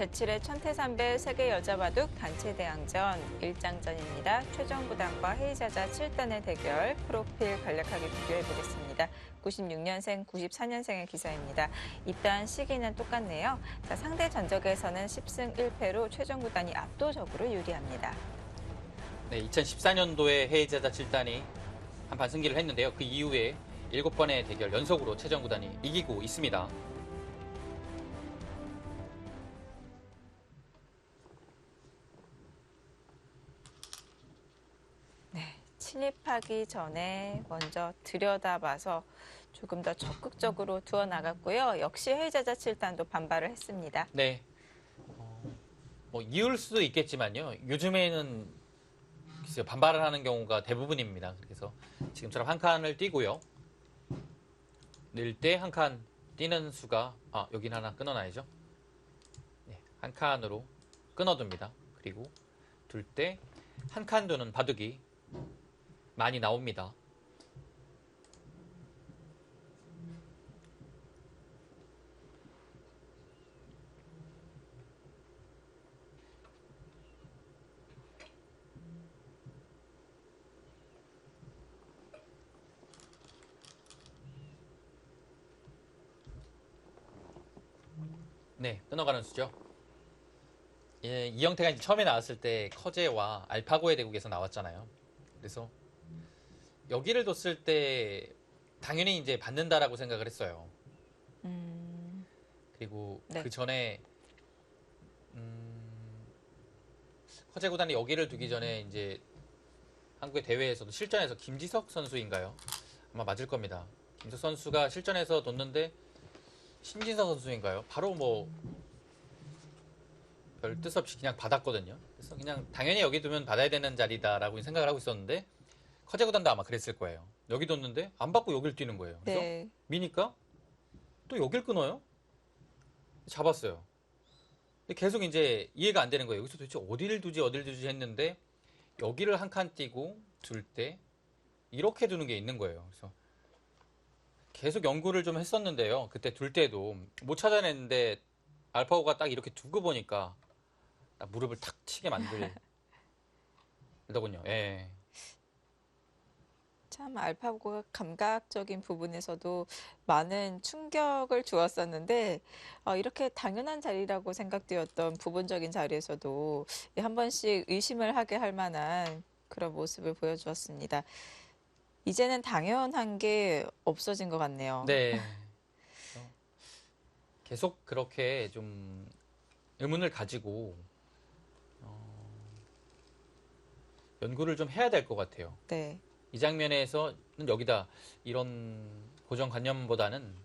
제7회 천태산배 세계 여자바둑 단체 대항전 1장전입니다. 최정구단과 헤이자자 7단의 대결, 프로필 간략하게 비교해보겠습니다. 96년생, 94년생의 기사입니다. 입단 시기는 똑같네요. 자, 상대 전적에서는 10승 1패로 최정구단이 압도적으로 유리합니다. 네, 2014년도에 헤이자자 7단이 한판 승기를 했는데요. 그 이후에 7번의 대결 연속으로 최정구단이 이기고 있습니다. 침입하기 전에 먼저 들여다봐서 조금 더 적극적으로 두어 나갔고요. 역시 헤이자자 7단도 반발을 했습니다. 네, 뭐 이을 수도 있겠지만요. 요즘에는 글쎄요, 반발을 하는 경우가 대부분입니다. 그래서 지금처럼 한 칸을 띄고요. 늘 때 한 칸 띄는 수가 여긴 하나 끊어놔야죠. 네, 한 칸으로 끊어둡니다. 그리고 둘 때 한 칸 두는 바둑이 많이 나옵니다. 네, 끊어가는 수죠. 예, 이 형태가 이제 처음에 나왔을 때 커제와 알파고의 대국에서 나왔잖아요. 그래서 여기를 뒀을 때 당연히 이제 받는다라고 생각을 했어요. 그리고 네. 그 전에 커제 구단이 여기를 두기 전에 이제 한국의 대회에서도 실전에서 김지석 선수인가요? 아마 맞을 겁니다. 김지석 선수가 실전에서 뒀는데 신진서 선수인가요? 바로 뭐 별 뜻 없이 그냥 받았거든요. 그래서 그냥 당연히 여기 두면 받아야 되는 자리다라고 생각을 하고 있었는데 커제 구단도 아마 그랬을 거예요. 여기 뒀는데 안 받고 여길 뛰는 거예요. 그래서 네. 미니까 또 여길 끊어요. 잡았어요. 근데 계속 이제 이해가 안 되는 거예요. 여기서 도대체 어디를 두지 했는데 여기를 한 칸 띄고 둘 때 이렇게 두는 게 있는 거예요. 그래서 계속 연구를 좀 했었는데요. 그때 둘 때도 못 찾아냈는데 알파고가 딱 이렇게 두고 보니까 딱 무릎을 탁 치게 만들더군요. 예. 참 알파고가 감각적인 부분에서도 많은 충격을 주었었는데 이렇게 당연한 자리라고 생각되었던 부분적인 자리에서도 한 번씩 의심을 하게 할 만한 그런 모습을 보여주었습니다. 이제는 당연한 게 없어진 것 같네요. 네. 계속 그렇게 좀 의문을 가지고 연구를 좀 해야 될 것 같아요. 네. 이 장면에서는 여기다 이런 고정관념보다는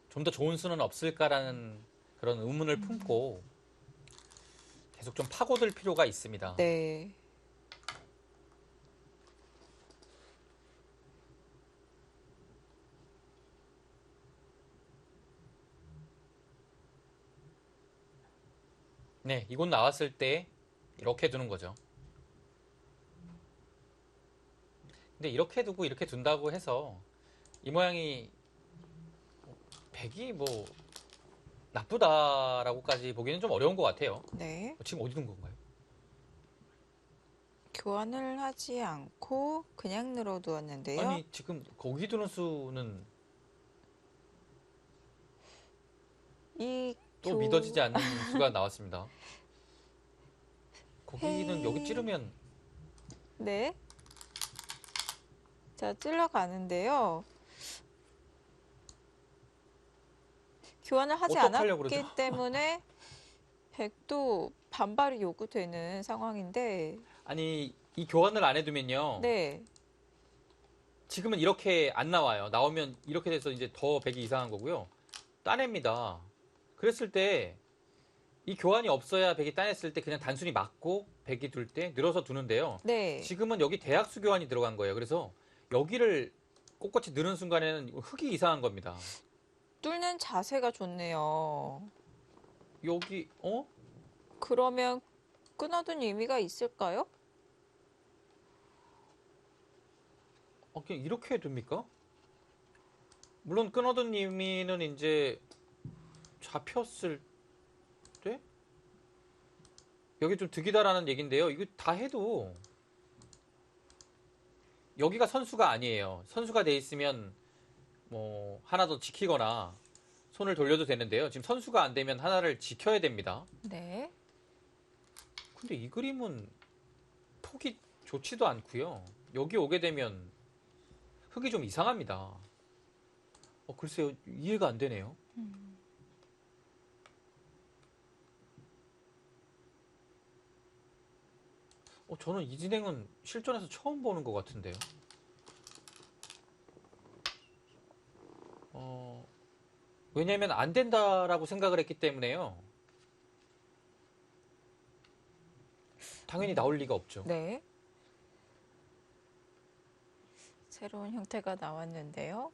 좀 더 좋은 수는 없을까라는 그런 의문을 품고 계속 좀 파고들 필요가 있습니다. 네. 네, 이곳 나왔을 때 이렇게 두는 거죠. 근데 이렇게 두고 이렇게 둔다고 해서 이 모양이 백이 뭐 나쁘다라고까지 보기는 좀 어려운 것 같아요. 네. 지금 어디 둔 건가요? 교환을 하지 않고 그냥 늘어두었는데요. 아니 지금 거기 두는 수는 또 믿어지지 않는 수가 나왔습니다. 거기는 여기 찌르면 네. 자, 찔러가는데요. 교환을 하지 어떡하려고 않았기 그러죠? 때문에 백도 반발이 요구되는 상황인데 아니 이 교환을 안 해두면요. 네. 지금은 이렇게 안 나와요. 나오면 이렇게 돼서 이제 더 백이 이상한 거고요. 따냅니다. 그랬을 때 이 교환이 없어야 백이 따냈을 때 그냥 단순히 맞고 백이 둘 때 늘어서 두는데요. 네. 지금은 여기 대학수 교환이 들어간 거예요. 그래서 여기를 꼿꼿이 넣는 순간에는 흙이 이상한 겁니다. 뚫는 자세가 좋네요. 여기 그러면 끊어둔 의미가 있을까요? 그냥 이렇게 둡니까? 물론 끊어둔 의미는 이제 잡혔을 여기 좀 득이다라는 얘기인데요. 이거 다 해도 여기가 선수가 아니에요. 선수가 돼 있으면 뭐 하나 더 지키거나 손을 돌려도 되는데요. 지금 선수가 안 되면 하나를 지켜야 됩니다. 네. 근데 이 그림은 폭이 좋지도 않고요. 여기 오게 되면 흙이 좀 이상합니다. 글쎄요. 이해가 안 되네요. 저는 이 진행은 실전에서 처음 보는 것 같은데요. 왜냐하면 안 된다라고 생각을 했기 때문에요. 당연히 나올 리가 없죠. 네. 새로운 형태가 나왔는데요.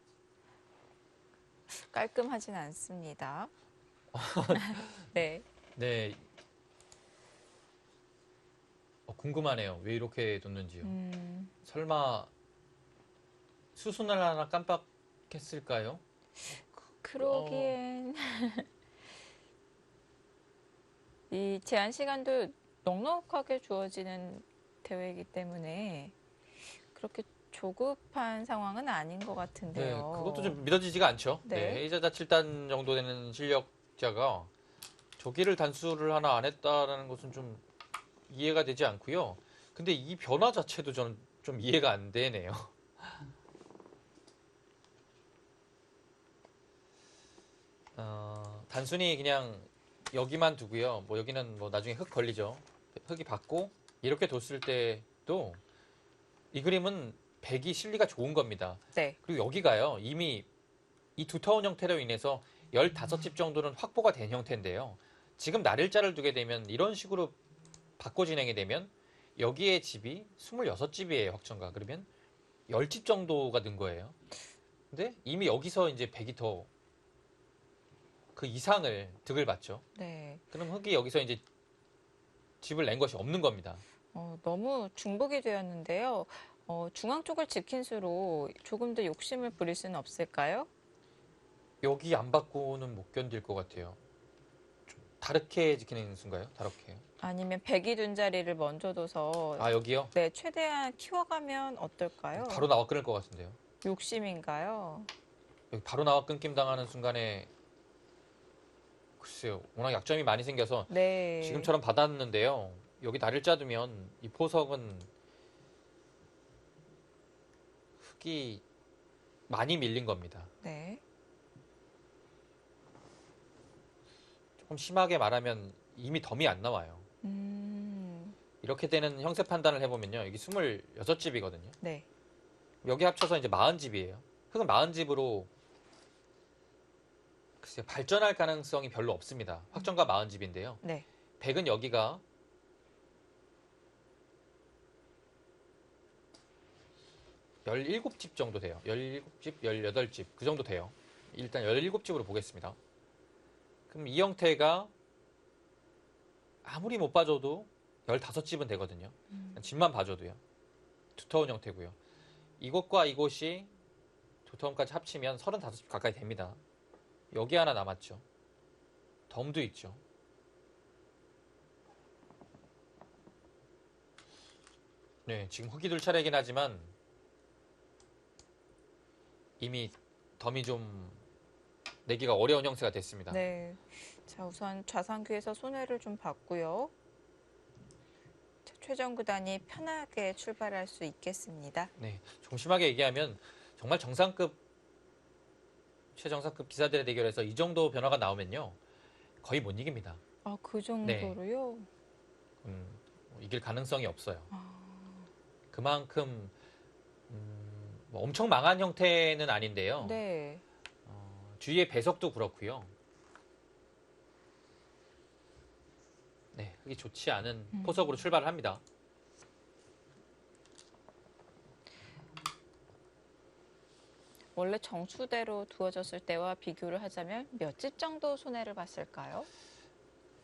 깔끔하진 않습니다. 네. 네. 궁금하네요. 왜 이렇게 뒀는지요. 설마 수순을 하나 깜빡했을까요? 그러기엔 이 제한 시간도 넉넉하게 주어지는 대회이기 때문에 그렇게 조급한 상황은 아닌 것 네, 같은데요. 그것도 좀 믿어지지가 않죠. 네. 네, A자자 7단 정도 되는 실력자가 저기를 단수를 하나 안 했다라는 것은 좀 이해가 되지 않고요. 근데 이 변화 자체도 저는 좀 이해가 안 되네요. 단순히 그냥 여기만 두고요. 뭐 여기는 뭐 나중에 흙 걸리죠. 흙이 받고 이렇게 뒀을 때도 이 그림은 백이 실리가 좋은 겁니다. 네. 그리고 여기가요. 이미 이 두터운 형태로 인해서 15집 정도는 확보가 된 형태인데요. 지금 날일자를 두게 되면 이런 식으로 바꿔 진행이 되면 여기에 집이 26집이에요. 확정가. 그러면 10집 정도가 는 거예요. 근데 이미 여기서 이제 백이 더 그 이상을 득을 받죠. 네. 그럼 흙이 여기서 이제 집을 낸 것이 없는 겁니다. 너무 중복이 되었는데요. 중앙 쪽을 지킨 수로 조금 더 욕심을 부릴 수는 없을까요? 여기 안 받고는 못 견딜 것 같아요. 좀 다르게 지키는 순가요? 다르게. 아니면 백이 둔 자리를 먼저 둬서 여기요? 네, 최대한 키워가면 어떨까요? 바로 나와 끊을 것 같은데요. 욕심인가요? 여기 바로 나와 끊김 당하는 순간에 글쎄요. 워낙 약점이 많이 생겨서 네. 지금처럼 받았는데요. 여기 다리를 짜두면 이 포석은 흙이 많이 밀린 겁니다. 네. 조금 심하게 말하면 이미 덤이 안 나와요. 이렇게 되는 형세 판단을 해보면요. 여기 26집이거든요. 네. 여기 합쳐서 이제 40집이에요. 흙은 40집으로 글쎄요. 발전할 가능성이 별로 없습니다. 확정가 40집인데요. 네. 백은 여기가 17집 정도 돼요. 17집, 18집 그 정도 돼요. 일단 17집으로 보겠습니다. 그럼 이 형태가 아무리 못 봐줘도 15집은 되거든요. 집만 봐줘도요. 두터운 형태고요. 이곳과 이곳이 두터움까지 합치면 35집 가까이 됩니다. 여기 하나 남았죠. 덤도 있죠. 네, 지금 흙이 둘 차례이긴 하지만 이미 덤이 좀 내기가 어려운 형태가 됐습니다. 네. 자, 우선 좌상귀에서 손해를 좀 봤고요. 자, 최종 구단이 편하게 출발할 수 있겠습니다. 네, 좀 심하게 얘기하면 정말 정상급, 최정상급 기사들의 대결에서 이 정도 변화가 나오면요. 거의 못 이깁니다. 그 정도로요? 이길 가능성이 없어요. 그만큼 뭐 엄청 망한 형태는 아닌데요. 네. 주위의 배석도 그렇고요. 네, 흙이 좋지 않은 포석으로 출발을 합니다. 원래 정수대로 두어졌을 때와 비교를 하자면 몇 집 정도 손해를 봤을까요?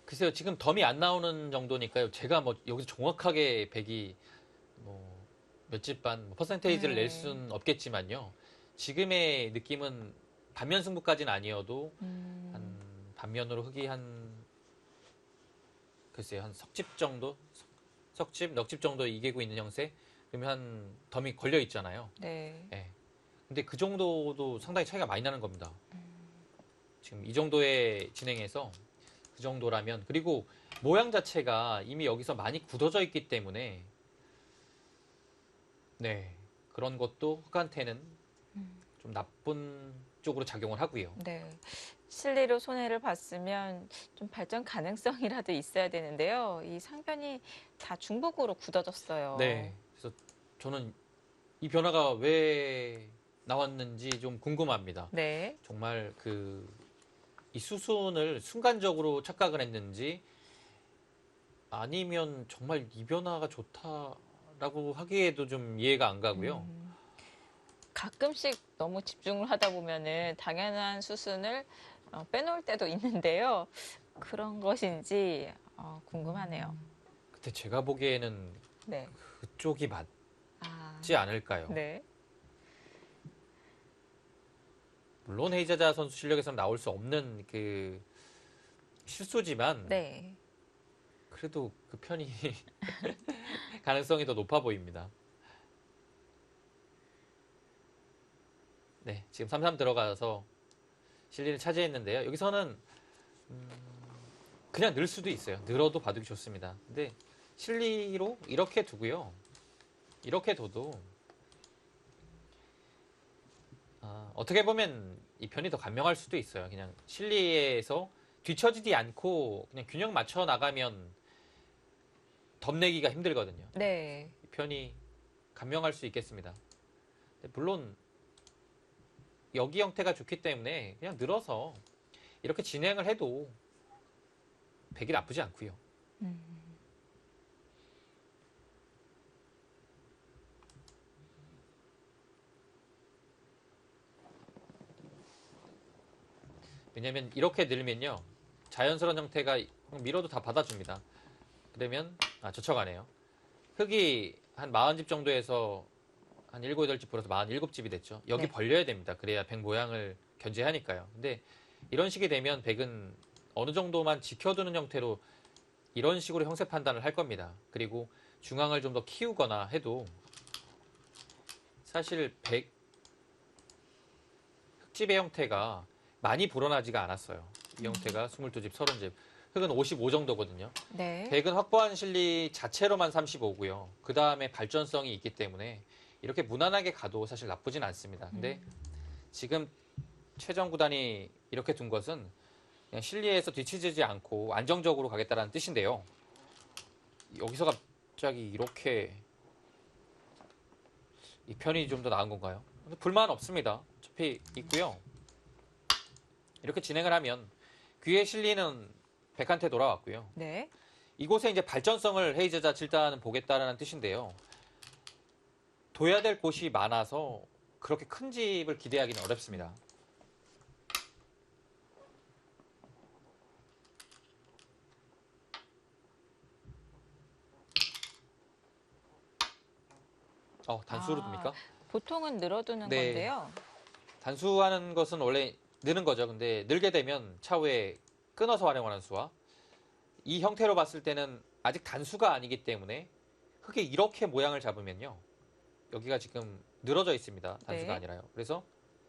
글쎄요, 지금 덤이 안 나오는 정도니까요. 제가 뭐 여기서 정확하게 백이 뭐 몇 집 반, 퍼센테이지를 낼 수는 없겠지만요. 지금의 느낌은 반면 승부까지는 아니어도 한 반면으로 흙이 한 글쎄요, 한 석집 정도, 석집, 넉집 정도 이기고 있는 형세, 그러면 한 덤이 걸려 있잖아요. 네. 예. 근데 그 정도도 상당히 차이가 많이 나는 겁니다. 지금 이 정도의 진행에서 그 정도라면, 그리고 모양 자체가 이미 여기서 많이 굳어져 있기 때문에, 네, 그런 것도 흑한테는 좀 나쁜 쪽으로 작용을 하고요. 네. 실리로 손해를 봤으면 좀 발전 가능성이라도 있어야 되는데요. 이 상변이 다 중복으로 굳어졌어요. 네, 그래서 저는 이 변화가 왜 나왔는지 좀 궁금합니다. 네. 정말 이 수순을 순간적으로 착각을 했는지 아니면 정말 이 변화가 좋다라고 하기에도 좀 이해가 안 가고요. 가끔씩 너무 집중을 하다 보면은 당연한 수순을 빼놓을 때도 있는데요. 그런 것인지 궁금하네요. 근데 제가 보기에는 네. 그쪽이 맞지 아, 않을까요? 네. 물론 헤이자자 선수 실력에서는 나올 수 없는 그 실수지만 네. 그래도 그 편이 가능성이 더 높아 보입니다. 네, 지금 3-3 들어가서 실리를 차지했는데요. 여기서는 그냥 늘 수도 있어요. 늘어도 바둑이 좋습니다. 근데 실리로 이렇게 두고요. 이렇게 둬도 어떻게 보면 이 편이 더 간명할 수도 있어요. 그냥 실리에서 뒤처지지 않고 그냥 균형 맞춰 나가면 덤내기가 힘들거든요. 네. 이 편이 간명할 수 있겠습니다. 근데 물론 여기 형태가 좋기 때문에 그냥 늘어서 이렇게 진행을 해도 백이 나쁘지 않고요. 왜냐면 이렇게 늘면요. 자연스러운 형태가 밀어도 다 받아줍니다. 그러면 젖혀가네요. 흙이 한 40집 정도에서 한 7, 8집 벌어서 47집이 됐죠. 여기 네. 벌려야 됩니다. 그래야 백 모양을 견제하니까요. 근데 이런 식이 되면 백은 어느 정도만 지켜두는 형태로 이런 식으로 형세 판단을 할 겁니다. 그리고 중앙을 좀 더 키우거나 해도 사실 백 흙집의 형태가 많이 불어나지가 않았어요. 이 형태가 22집, 30집. 흙은 55 정도거든요. 네. 백은 확보한 실리 자체로만 35고요. 그 다음에 발전성이 있기 때문에 이렇게 무난하게 가도 사실 나쁘진 않습니다. 근데 지금 최정 구단이 이렇게 둔 것은 그냥 실리에서 뒤치지 않고 안정적으로 가겠다는 뜻인데요. 여기서 갑자기 이렇게 이 편이 좀 더 나은 건가요? 근데 불만 없습니다. 어차피 있고요. 이렇게 진행을 하면 귀의 실리는 백한테 돌아왔고요. 네. 이곳에 이제 발전성을 헤이즈자 7단은 보겠다라는 뜻인데요. 둬야 될 곳이 많아서 그렇게 큰 집을 기대하기는 어렵습니다. 단수로 둡니까? 보통은 늘어두는 네. 건데요. 단수하는 것은 원래 느는 거죠. 근데 늘게 되면 차후에 끊어서 활용하는 수와 이 형태로 봤을 때는 아직 단수가 아니기 때문에 흙이 이렇게 모양을 잡으면요. 여기가 지금 늘어져 있습니다. 단수가 네. 아니라요. 그래서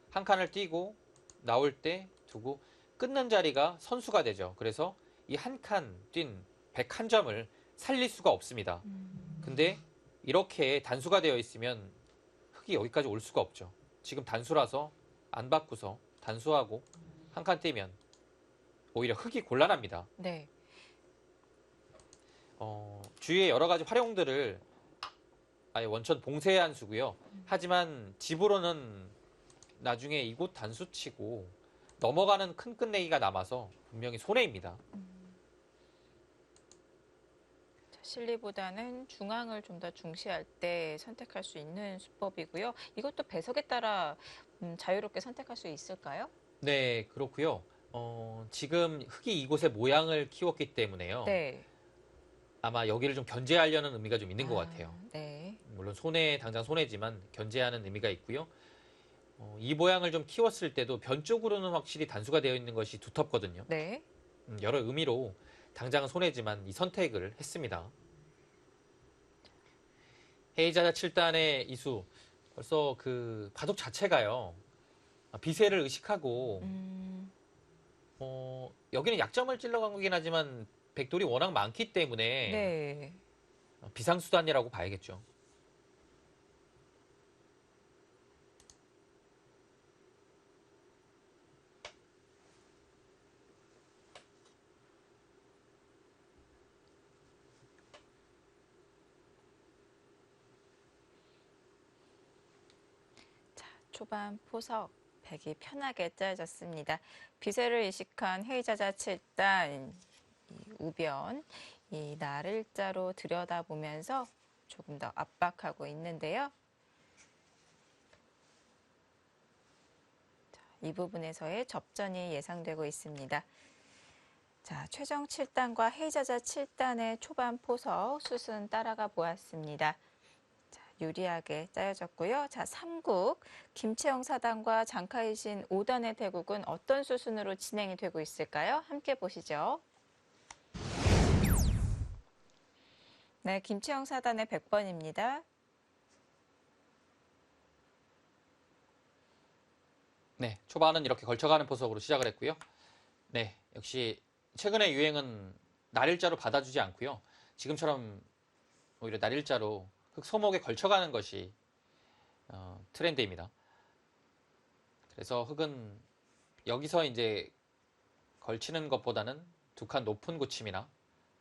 한 칸을 띄고 나올 때 두고 끊는 자리가 선수가 되죠. 그래서 이 한 칸 뛴 101점을 살릴 수가 없습니다. 근데 이렇게 단수가 되어 있으면 흙이 여기까지 올 수가 없죠. 지금 단수라서 안 바꾸서 단수하고 한 칸 띄면 오히려 흙이 곤란합니다. 네. 주위에 여러 가지 활용들을 아예 원천 봉쇄한 수고요. 하지만 집으로는 나중에 이곳 단수 치고 넘어가는 큰 끝내기가 남아서 분명히 손해입니다. 실리보다는 중앙을 좀 더 중시할 때 선택할 수 있는 수법이고요. 이것도 배석에 따라 자유롭게 선택할 수 있을까요? 네, 그렇고요. 지금 흙이 이곳의 모양을 키웠기 때문에요. 네. 아마 여기를 좀 견제하려는 의미가 좀 있는 것 같아요. 네. 물론 당장 손해지만 견제하는 의미가 있고요. 이 모양을 좀 키웠을 때도 변 쪽으로는 확실히 단수가 되어 있는 것이 두텁거든요. 네. 여러 의미로 당장은 손해지만 이 선택을 했습니다. 헤이자자 7단의 이수 벌써 그 바둑 자체가요. 비세를 의식하고 여기는 약점을 찔러간 거긴 하지만 백돌이 워낙 많기 때문에 네. 비상수단이라고 봐야겠죠. 초반 포석 백이 편하게 짜여졌습니다. 비세를 의식한 헤이자자 7단 우변 이 날일자로 들여다보면서 조금 더 압박하고 있는데요. 자, 이 부분에서의 접전이 예상되고 있습니다. 자, 최정 7단과 헤이자자 7단의 초반 포석 수순 따라가 보았습니다. 유리하게 짜여졌고요. 자, 3국 김채영 4단과 장카이신 5단의 대국은 어떤 수순으로 진행이 되고 있을까요? 함께 보시죠. 네, 김채영 4단의 100번입니다. 네, 초반은 이렇게 걸쳐가는 포석으로 시작을 했고요. 네, 역시 최근의 유행은 날일자로 받아주지 않고요. 지금처럼 오히려 날일자로 흑 소목에 걸쳐가는 것이 트렌드입니다. 그래서 흑은 여기서 이제 걸치는 것보다는 두 칸 높은 굳힘이나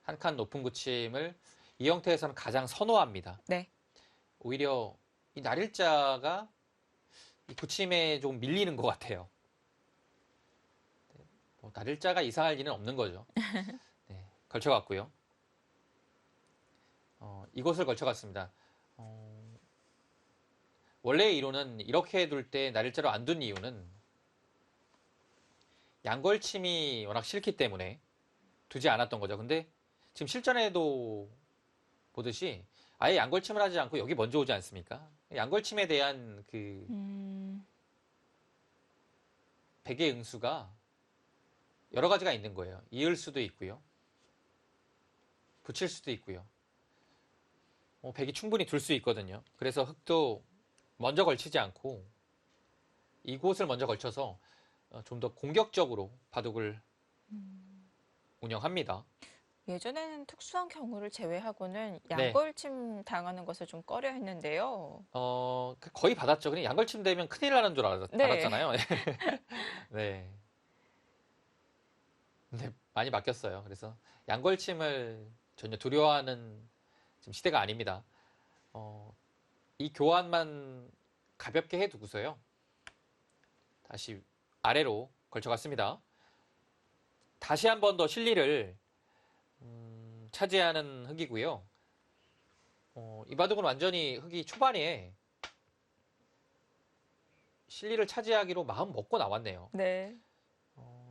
한 칸 높은 굳힘을 이 형태에서는 가장 선호합니다. 네. 오히려 이 날일자가 이 굳힘에 좀 밀리는 것 같아요. 뭐 날일자가 이상할 리는 없는 거죠. 네, 걸쳐갔고요. 이곳을 걸쳐갔습니다. 원래의 이론은 이렇게 둘 때 날일자로 안 둔 이유는 양걸침이 워낙 싫기 때문에 두지 않았던 거죠. 근데 지금 실전에도 보듯이 아예 양걸침을 하지 않고 여기 먼저 오지 않습니까? 양걸침에 대한 그 백의 응수가 여러 가지가 있는 거예요. 이을 수도 있고요. 붙일 수도 있고요. 백이 충분히 둘 수 있거든요. 그래서 흑도 먼저 걸치지 않고 이곳을 먼저 걸쳐서 좀 더 공격적으로 바둑을 운영합니다. 예전에는 특수한 경우를 제외하고는 네. 양걸침 당하는 것을 좀 꺼려 했는데요. 거의 받았죠. 그냥 양걸침 되면 큰일 나는 줄 네. 알았잖아요. 네. 근데 많이 바뀌었어요. 그래서 양걸침을 전혀 두려워하는 지금 시대가 아닙니다. 이 교환만 가볍게 해두고서요. 다시 아래로 걸쳐갔습니다. 다시 한 번 더 실리를 차지하는 흑이고요. 이 바둑은 완전히 흑이 초반에 실리를 차지하기로 마음 먹고 나왔네요. 네.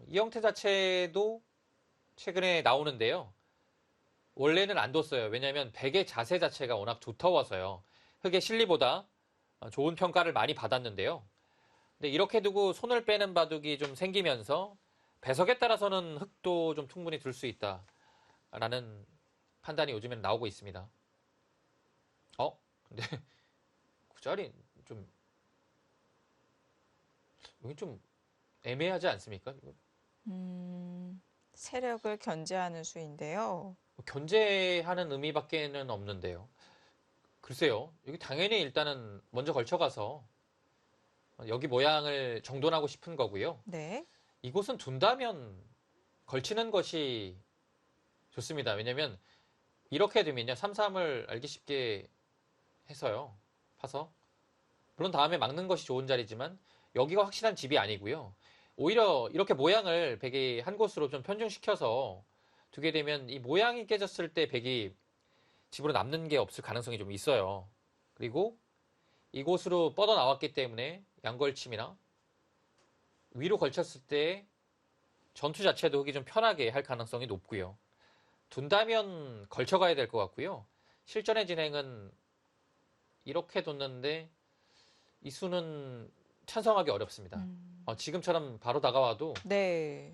이 형태 자체도 최근에 나오는데요. 원래는 안 뒀어요. 왜냐하면 백의 자세 자체가 워낙 두터워서요. 흑의 실리보다 좋은 평가를 많이 받았는데요. 근데 이렇게 두고 손을 빼는 바둑이 좀 생기면서 배석에 따라서는 흑도 좀 충분히 둘 수 있다라는 판단이 요즘에는 나오고 있습니다. 근데 구자리 좀 여기 좀 애매하지 않습니까? 세력을 견제하는 수인데요. 견제하는 의미밖에는 없는데요. 글쎄요. 여기 당연히 일단은 먼저 걸쳐가서 여기 모양을 정돈하고 싶은 거고요. 네. 이곳은 둔다면 걸치는 것이 좋습니다. 왜냐면 이렇게 되면요. 3-3을 알기 쉽게 해서요. 파서. 물론 다음에 막는 것이 좋은 자리지만 여기가 확실한 집이 아니고요. 오히려 이렇게 모양을 백이 한 곳으로 좀 편중시켜서 두게 되면 이 모양이 깨졌을 때 백이 집으로 남는 게 없을 가능성이 좀 있어요. 그리고 이곳으로 뻗어 나왔기 때문에 양걸침이나 위로 걸쳤을 때 전투 자체도 흑이 좀 편하게 할 가능성이 높고요. 둔다면 걸쳐가야 될 것 같고요. 실전의 진행은 이렇게 뒀는데 이 수는 찬성하기 어렵습니다. 지금처럼 바로 다가와도 네.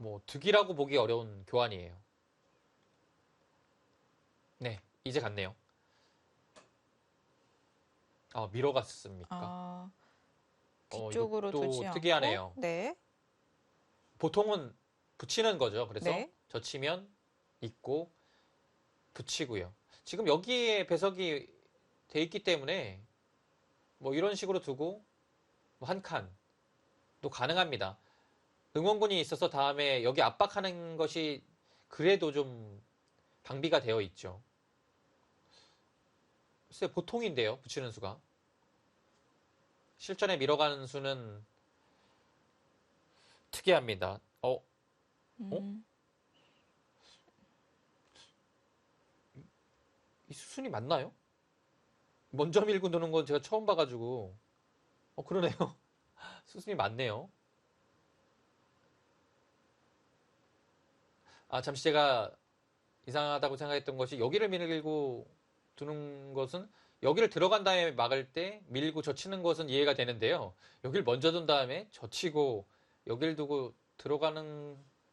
뭐 득이라고 보기 어려운 교환이에요. 네, 이제 갔네요. 밀어갔습니까? 아, 뒤쪽으로 두지 이것도 않고, 특이하네요. 네, 보통은 붙이는 거죠. 그래서 네. 젖히면 있고 붙이고요. 지금 여기에 배석이 돼 있기 때문에 뭐 이런 식으로 두고 뭐 한 칸도 가능합니다. 응원군이 있어서 다음에 여기 압박하는 것이 그래도 좀 방비가 되어 있죠. 글쎄 보통인데요. 붙이는 수가. 실전에 밀어가는 수는 특이합니다. 어? 음, 이 수순이 맞나요? 먼저 밀고 두는 건 제가 처음 봐가지고 그러네요. 수순이 맞네요. 잠시 제가 이상하다고 생각했던 것이 여기를 밀고 두는 것은 여기를 들어간 다음에 막을 때 밀고 젖히는 것은 이해가 되는데요. 여기를 먼저 둔 다음에 젖히고 여기를 두고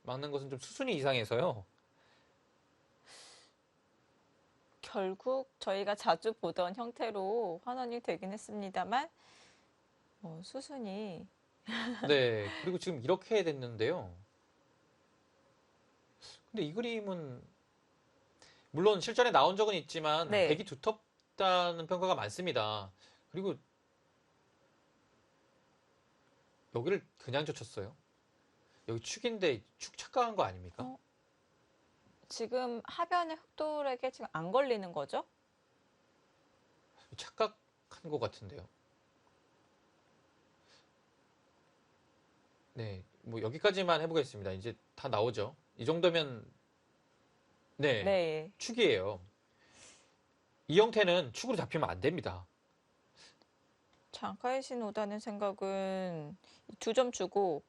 막는 것은 좀 수순이 이상해서요. 결국 저희가 자주 보던 형태로 환원이 되긴 했습니다만, 수순이, 네, 그리고 지금 이렇게 됐는데요. 근데 이 그림은 물론 실전에 나온 적은 있지만 네, 백이 두텁다는 평가가 많습니다. 그리고 여기를 그냥 젖혔어요. 여기 축인데 축 착각한 거 아닙니까? 어, 지금 하변의 흑돌에게 지금 안 걸리는 거죠? 착각한 것 같은데요. 네, 뭐 여기까지만 해보겠습니다. 이제 다 나오죠. 이 정도면 네, 네. 축이에요. 이 형태는 축으로 잡히면 안 됩니다. 장카이신 오다는 생각은 2점 주고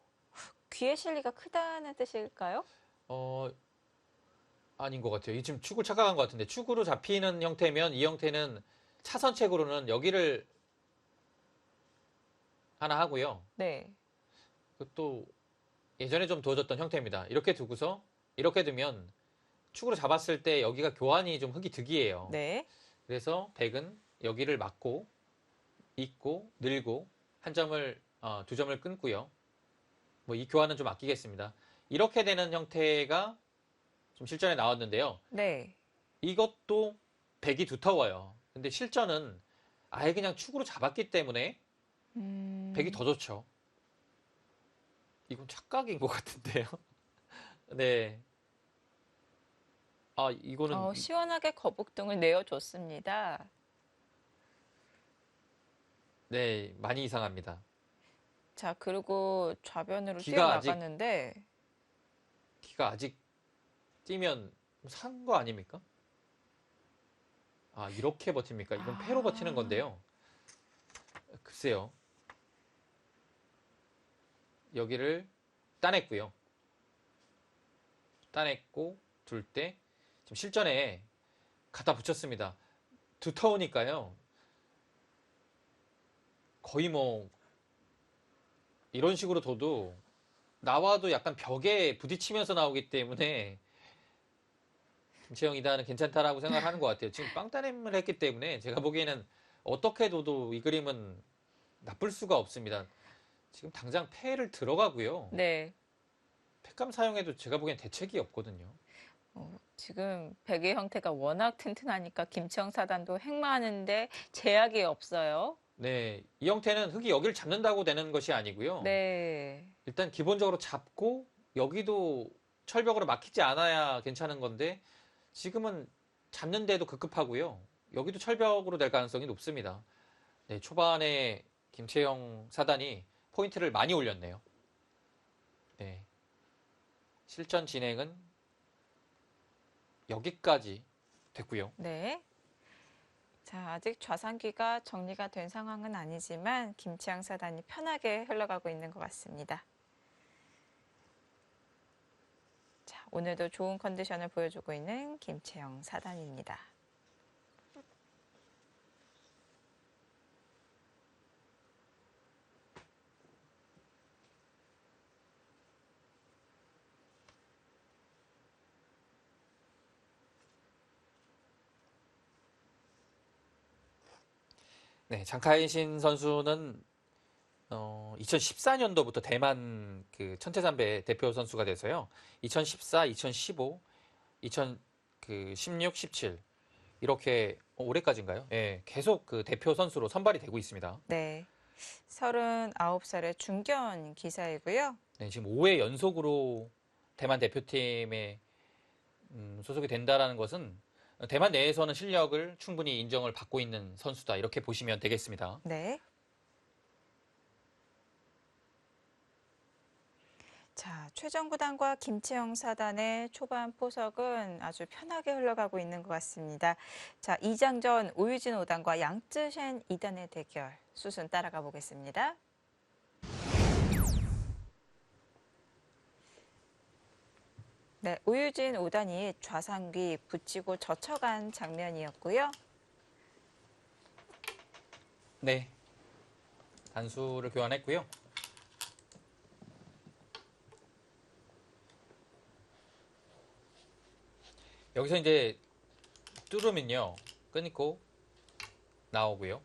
귀의 실리가 크다는 뜻일까요? 어, 아닌 것 같아요. 이 지금 축을 착각한 것 같은데 축으로 잡히는 형태면 이 형태는 차선책으로는 여기를 하나 하고요. 네. 그것도 예전에 좀 두어졌던 형태입니다. 이렇게 두고서 이렇게 두면 축으로 잡았을 때 여기가 교환이 좀 흙이 득이에요. 네. 그래서 백은 여기를 막고 있고 늘고 한 점을 두 점을 끊고요. 뭐 이 교환은 좀 아끼겠습니다. 이렇게 되는 형태가 좀 실전에 나왔는데요. 네. 이것도 백이 두터워요. 근데 실전은 아예 그냥 축으로 잡았기 때문에 백이 음, 더 좋죠. 이건 착각인 것 같은데요. 네. 이거는 시원하게 거북등을 내어줬습니다. 네, 많이 이상합니다. 자, 그리고 좌변으로 기가 아직 뛰어나가는데, 기가 아직 뛰면 산 거 아닙니까? 이렇게 버팁니까? 이건 패로 버티는 아, 건데요. 글쎄요. 여기를 따냈고요. 따냈고 둘 때 지금 실전에 갖다 붙였습니다. 두터우니까요. 거의 뭐 이런 식으로 둬도 나와도 약간 벽에 부딪히면서 나오기 때문에 김채영 이단은 괜찮다라고 생각을 하는 것 같아요. 지금 빵따냄을 했기 때문에 제가 보기에는 어떻게 둬도 이 그림은 나쁠 수가 없습니다. 지금 당장 패를 들어가고요. 네. 팩감 사용해도 제가 보기엔 대책이 없거든요. 지금 베개 형태가 워낙 튼튼하니까 김청 사단도 행마하는데 제약이 없어요. 네, 이 형태는 흙이 여기를 잡는다고 되는 것이 아니고요. 네. 일단 기본적으로 잡고 여기도 철벽으로 막히지 않아야 괜찮은 건데 지금은 잡는데도 급급하고요. 여기도 철벽으로 될 가능성이 높습니다. 네, 초반에 김채영 사단이 포인트를 많이 올렸네요. 네, 실전 진행은 여기까지 됐고요. 네. 자, 아직 좌상기가 정리가 된 상황은 아니지만 김치향 사단이 편하게 흘러가고 있는 것 같습니다. 자, 오늘도 좋은 컨디션을 보여주고 있는 김채영 사단입니다. 네, 장카이신 선수는 2014년도부터 대만 그 천태산배 대표 선수가 돼서요. 2014, 2015, 2016, 17 이렇게 올해까지인가요? 예, 계속 그 대표 선수로 선발이 되고 있습니다. 네. 39살의 중견 기사이고요. 네, 지금 5회 연속으로 대만 대표팀에 소속이 된다라는 것은 대만 내에서는 실력을 충분히 인정을 받고 있는 선수다 이렇게 보시면 되겠습니다. 네. 자, 최정구단과 김치영 사단의 초반 포석은 아주 편하게 흘러가고 있는 것 같습니다. 자, 2장전 오유진 5단과 양쯔셴 2단의 대결. 수순 따라가 보겠습니다. 네, 오유진 5단이 좌상귀 붙이고 젖혀간 장면이었고요. 네, 단수를 교환했고요. 여기서 이제 뚫으면요, 끊고 나오고요.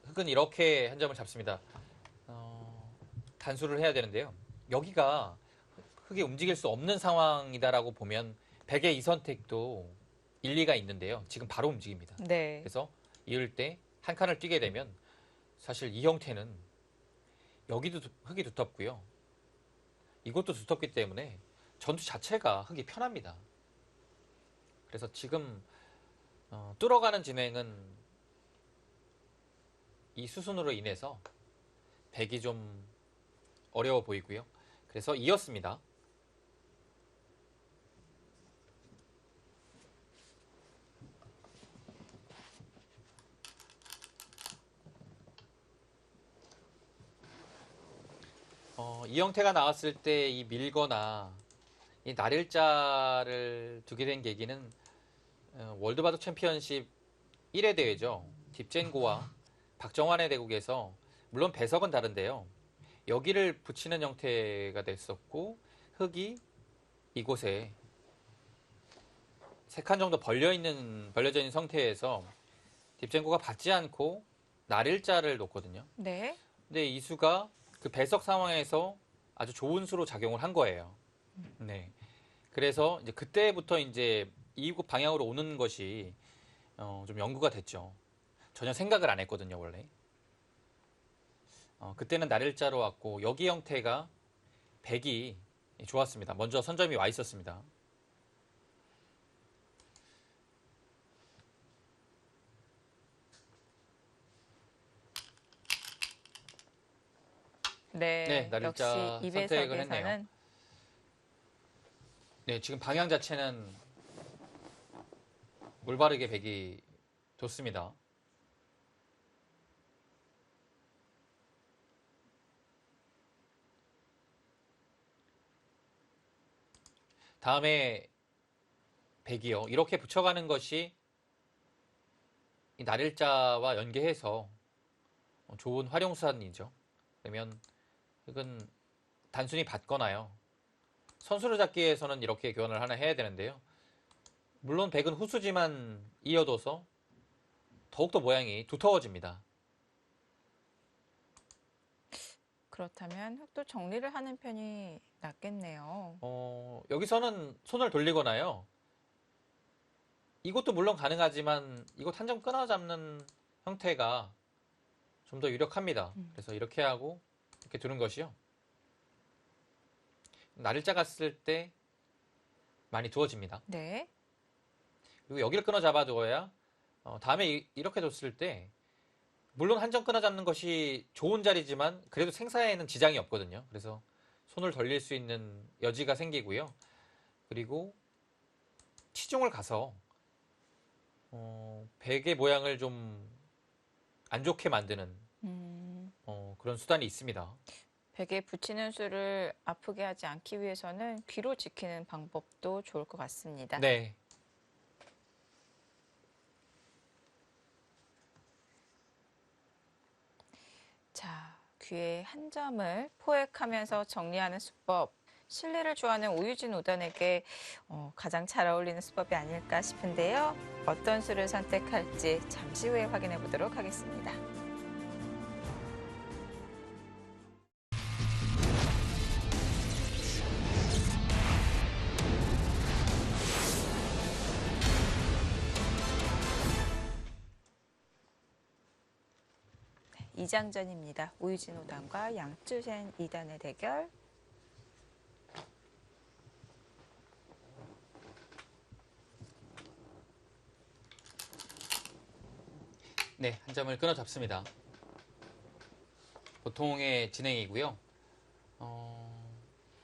흑은 이렇게 한 점을 잡습니다. 단수를 해야 되는데요. 여기가 흑이 움직일 수 없는 상황이다라고 보면 백의 이 선택도 일리가 있는데요. 지금 바로 움직입니다. 네. 그래서 이을 때 한 칸을 뛰게 되면 사실 이 형태는 여기도 흑이 두텁고요. 이것도 두텁기 때문에 전투 자체가 흑이 편합니다. 그래서 지금 뚫어가는 진행은 이 수순으로 인해서 백이 좀 어려워 보이고요. 그래서 이었습니다. 이 형태가 나왔을 때 이 밀거나 이 날일자를 두게 된 계기는 월드바둑 챔피언십 1회 대회죠. 딥젠고와 박정환의 대국에서 물론 배석은 다른데요. 여기를 붙이는 형태가 됐었고 흑이 이곳에 3칸 정도 벌려져 있는 상태에서 딥젠고가 받지 않고 날일자를 놓거든요. 네. 근데 이 수가 그 배석 상황에서 아주 좋은 수로 작용을 한 거예요. 네. 그래서 이제 그때부터 이제 이국 방향으로 오는 것이 좀 연구가 됐죠. 전혀 생각을 안 했거든요, 원래. 그때는 날일자로 왔고 여기 형태가 백이 좋았습니다. 먼저 선점이 와 있었습니다. 네. 네, 날일자 역시 선택을 했네요. 이배석에서는 네, 지금 방향 자체는 올바르게 백이 뒀습니다. 다음에 백이요. 이렇게 붙여가는 것이 이 날일자와 연계해서 좋은 활용수단이죠. 그러면 이건 단순히 받거나요. 선수를 잡기 위해서는 이렇게 교환을 하나 해야 되는데요. 물론 백은 후수지만 이어둬서 더욱더 모양이 두터워집니다. 그렇다면 흑도 정리를 하는 편이 낫겠네요. 여기서는 손을 돌리거나요. 이것도 물론 가능하지만 이것 한 점 끊어 잡는 형태가 좀 더 유력합니다. 그래서 이렇게 하고 이렇게 두는 것이요. 날일자 갔을 때 많이 두어집니다. 네. 그리고 여기를 끊어 잡아두어야 다음에 이렇게 뒀을 때 물론 한 점 끊어 잡는 것이 좋은 자리지만 그래도 생사에는 지장이 없거든요. 그래서 손을 돌릴 수 있는 여지가 생기고요. 그리고 치중을 가서 백의 모양을 좀 안 좋게 만드는 그런 수단이 있습니다. 베개에 붙이는 수를 아프게 하지 않기 위해서는 귀로 지키는 방법도 좋을 것 같습니다. 네. 자, 귀의 한 점을 포획하면서 정리하는 수법. 실내를 좋아하는 오유진 5단에게 가장 잘 어울리는 수법이 아닐까 싶은데요. 어떤 수를 선택할지 잠시 후에 확인해 보도록 하겠습니다. 네, 2장전입니다. 오유진 5단과 양쯔센 2단의 대결. 네, 한 점을 끊어 잡습니다. 보통의 진행이고요.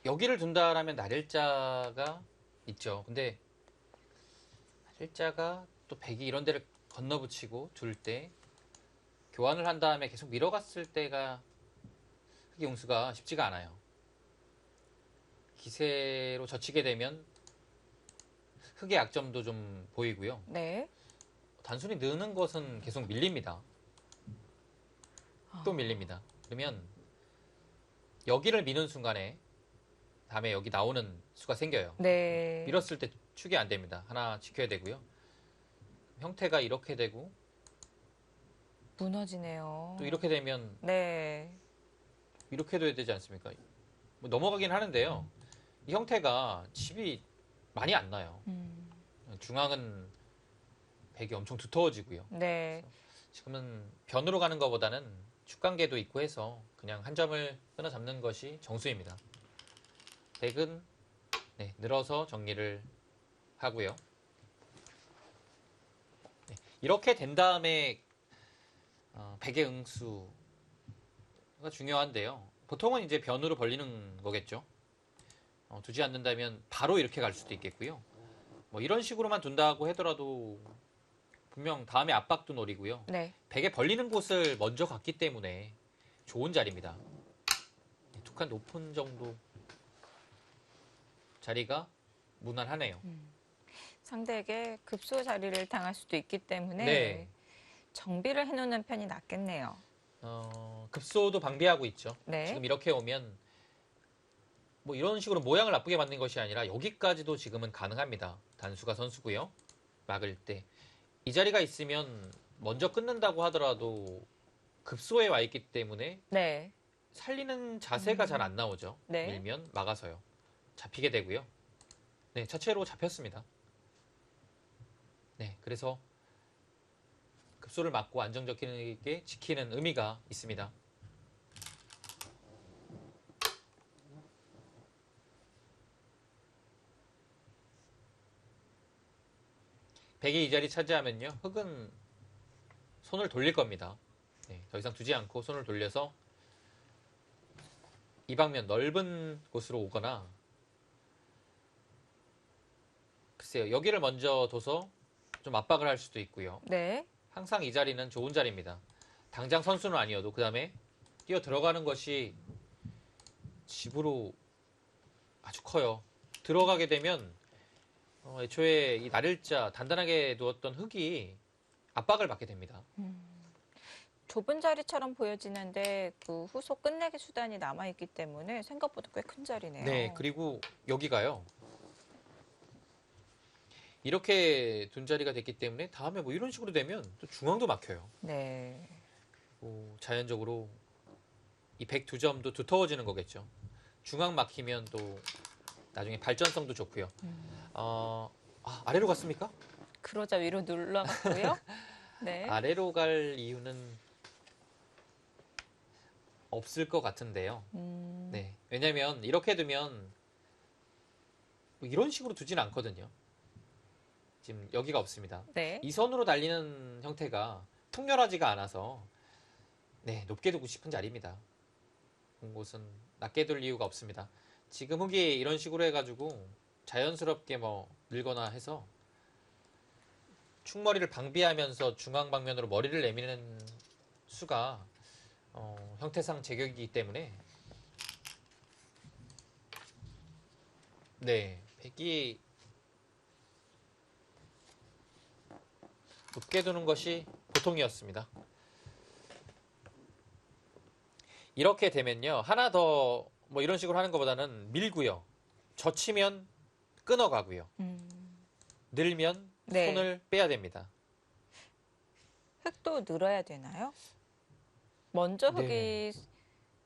여기를 둔다라면 날일자가 있죠. 근데 날일자가 또 백이 이런 데를 건너붙이고 둘 때 교환을 한 다음에 계속 밀어갔을 때가 흑의 응수가 쉽지가 않아요. 기세로 젖히게 되면 흑의 약점도 좀 보이고요. 네. 단순히 느는 것은 계속 밀립니다. 또 밀립니다. 그러면 여기를 미는 순간에 다음에 여기 나오는 수가 생겨요. 네. 밀었을 때 축이 안 됩니다. 하나 지켜야 되고요. 형태가 이렇게 되고 무너지네요. 또 이렇게 되면 네. 이렇게 돼야 되지 않습니까? 뭐 넘어가긴 하는데요. 이 형태가 집이 많이 안 나요. 중앙은 백이 엄청 두터워지고요. 네. 지금은 변으로 가는 것보다는 축관계도 있고 해서 그냥 한 점을 끊어 잡는 것이 정수입니다. 백은 네, 늘어서 정리를 하고요. 네, 이렇게 된 다음에 백의 응수가 중요한데요. 보통은 이제 변으로 벌리는 거겠죠. 두지 않는다면 바로 이렇게 갈 수도 있겠고요. 뭐 이런 식으로만 둔다고 하더라도 분명 다음에 압박도 노리고요. 네. 백에 벌리는 곳을 먼저 갔기 때문에 좋은 자리입니다. 두 칸 높은 정도 자리가 무난하네요. 상대에게 급소 자리를 당할 수도 있기 때문에 네. 정비를 해놓는 편이 낫겠네요. 급소도 방비하고 있죠. 네. 지금 이렇게 오면 뭐 이런 식으로 모양을 나쁘게 만든 것이 아니라 여기까지도 지금은 가능합니다. 단수가 선수고요. 막을 때. 이 자리가 있으면 먼저 끊는다고 하더라도 급소에 와 있기 때문에 네. 살리는 자세가 잘 안 나오죠. 네. 밀면 막아서요. 잡히게 되고요. 네, 차체로 잡혔습니다. 네, 그래서 급소를 막고 안정적이게 지키는 의미가 있습니다. 백이 이 자리 차지하면요. 흑은 손을 돌릴 겁니다. 네, 더 이상 두지 않고 손을 돌려서 이 방면 넓은 곳으로 오거나 글쎄요. 여기를 먼저 둬서 좀 압박을 할 수도 있고요. 네. 항상 이 자리는 좋은 자리입니다. 당장 선수는 아니어도 그 다음에 뛰어 들어가는 것이 집으로 아주 커요. 들어가게 되면 애초에 이 날일자 단단하게 두었던 흙이 압박을 받게 됩니다. 좁은 자리처럼 보여지는데 그 후속 끝내기 수단이 남아있기 때문에 생각보다 꽤 큰 자리네요. 네, 그리고 여기가요. 이렇게 둔 자리가 됐기 때문에 다음에 뭐 이런 식으로 되면 또 중앙도 막혀요. 네. 자연적으로 이 102점도 두터워지는 거겠죠. 중앙 막히면 또 나중에 발전성도 좋고요. 아래로 갔습니까? 그러자 위로 눌러갔고요. 네. 아래로 갈 이유는 없을 것 같은데요. 네, 왜냐면 이렇게 두면 뭐 이런 식으로 두진 않거든요. 지금 여기가 없습니다. 네. 이 선으로 달리는 형태가 통렬하지가 않아서 네, 높게 두고 싶은 자리입니다. 본 곳은 낮게 둘 이유가 없습니다. 지금 흑이 이런 식으로 해가지고 자연스럽게 뭐 늘거나 해서 축머리를 방비하면서 중앙 방면으로 머리를 내미는 수가 형태상 제격이기 때문에 네, 백이 높게 두는 것이 보통이었습니다. 이렇게 되면요. 하나 더 뭐 이런 식으로 하는 것보다는 밀고요. 젖히면 끊어가고요. 늘면 네. 손을 빼야 됩니다. 흙도 늘어야 되나요? 먼저 흙이 네.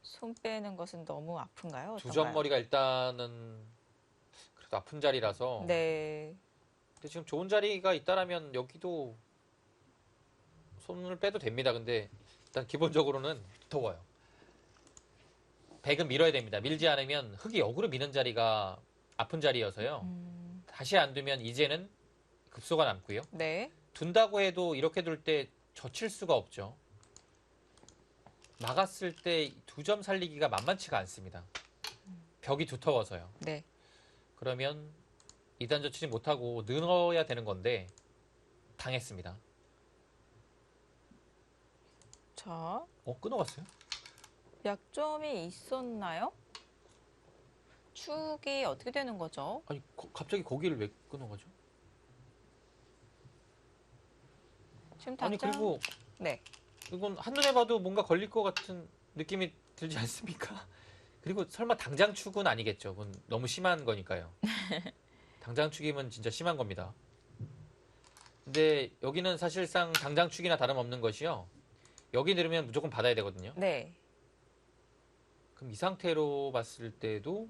손 빼는 것은 너무 아픈가요? 어떤가요? 두점머리가 일단은 그래도 아픈 자리라서. 네. 근데 지금 좋은 자리가 있다라면 여기도 손을 빼도 됩니다. 근데 일단 기본적으로는 두터워요. 백은 밀어야 됩니다. 밀지 않으면 흙이 역으로 미는 자리가 아픈 자리여서요. 다시 안 두면 이제는 급소가 남고요. 네. 둔다고 해도 이렇게 둘 때 젖힐 수가 없죠. 막았을 때 2점 살리기가 만만치가 않습니다. 벽이 두터워서요. 네. 그러면 2단 젖히지 못하고 넣어야 되는 건데 당했습니다. 자, 끊어갔어요? 약점이 있었나요? 축이 어떻게 되는 거죠? 아니 갑자기 거기를 왜 끊어가죠? 지금 아니 당장 그리고 네. 이건 한눈에 봐도 뭔가 걸릴 것 같은 느낌이 들지 않습니까? 그리고 설마 당장 축은 아니겠죠. 그건 너무 심한 거니까요. 당장 축이면 진짜 심한 겁니다. 근데 여기는 사실상 당장 축이나 다름없는 것이요. 여기 누르면 무조건 받아야 되거든요. 네. 그럼 이 상태로 봤을 때도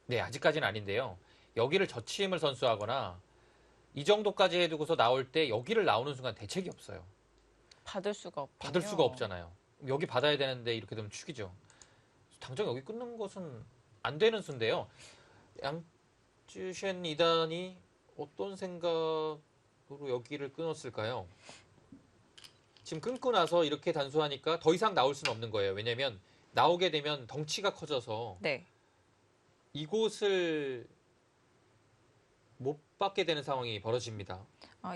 네, 아직까지는 아닌데요. 여기를 젖힘을 선수하거나 이 정도까지 해두고서 나올 때 여기를 나오는 순간 대책이 없어요. 받을 수가 없군요. 받을 수가 없잖아요. 여기 받아야 되는데 이렇게 되면 축이죠. 당장 여기 끊는 것은 안 되는 수인데요. 양쯔셴 2단이 어떤 생각으로 여기를 끊었을까요? 지금 끊고 나서 이렇게 단수하니까 더 이상 나올 수는 없는 거예요. 왜냐면 나오게 되면 덩치가 커져서 네. 이곳을 못 받게 되는 상황이 벌어집니다.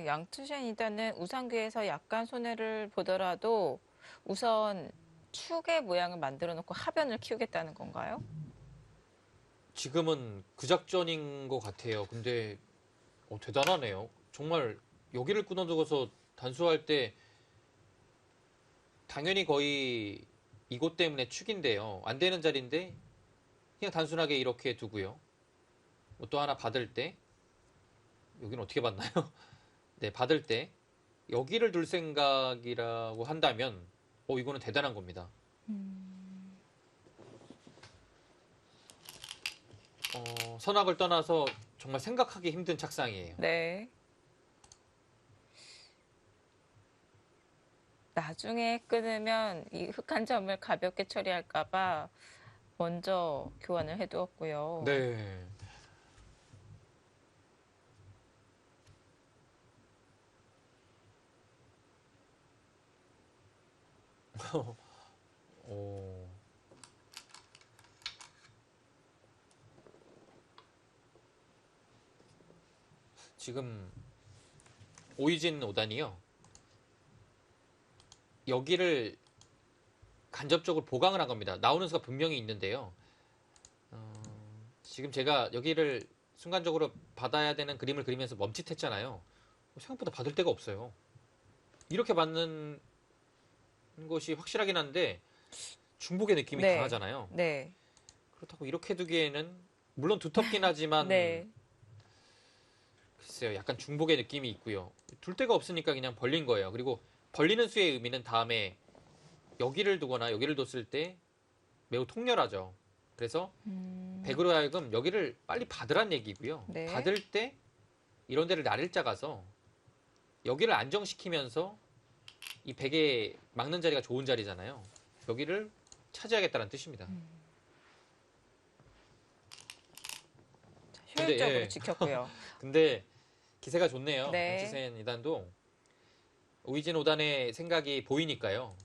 양쯔셴 이단은 우상귀에서 약간 손해를 보더라도 우선 축의 모양을 만들어 놓고 하변을 키우겠다는 건가요? 지금은 그 작전인 것 같아요. 근데 대단하네요. 정말 여기를 끊어두고서 단수할 때 당연히 거의 이곳 때문에 축인데요. 안 되는 자리인데 그냥 단순하게 이렇게 두고요. 또 하나 받을 때 여기는 어떻게 받나요? 네, 받을 때 여기를 둘 생각이라고 한다면 이거는 대단한 겁니다. 선악을 떠나서 정말 생각하기 힘든 착상이에요. 네. 나중에 끊으면 이 흙 한 점을 가볍게 처리할까봐 먼저 교환을 해두었고요. 네. 오. 지금 오이진 5단이요. 여기를 간접적으로 보강을 한 겁니다. 나오는 수가 분명히 있는데요. 지금 제가 여기를 순간적으로 받아야 되는 그림을 그리면서 멈칫했잖아요. 생각보다 받을 데가 없어요. 이렇게 받는 것이 확실하긴 한데 중복의 느낌이 네. 강하잖아요. 네. 그렇다고 이렇게 두기에는 물론 두텁긴 하지만 네. 글쎄요. 약간 중복의 느낌이 있고요. 둘 데가 없으니까 그냥 벌린 거예요. 그리고 벌리는 수의 의미는 다음에 여기를 두거나 여기를 뒀을 때 매우 통렬하죠. 그래서 백으로 하여금 여기를 빨리 받으란 얘기고요. 네. 받을 때 이런 데를 나를 짜가서 여기를 안정시키면서 이 백에 막는 자리가 좋은 자리잖아요. 여기를 차지하겠다는 뜻입니다. 효율적으로 예. 지켰고요. 근데 기세가 좋네요. 네. 양쯔센 2단도 오이진 5단의 생각이 보이니까요.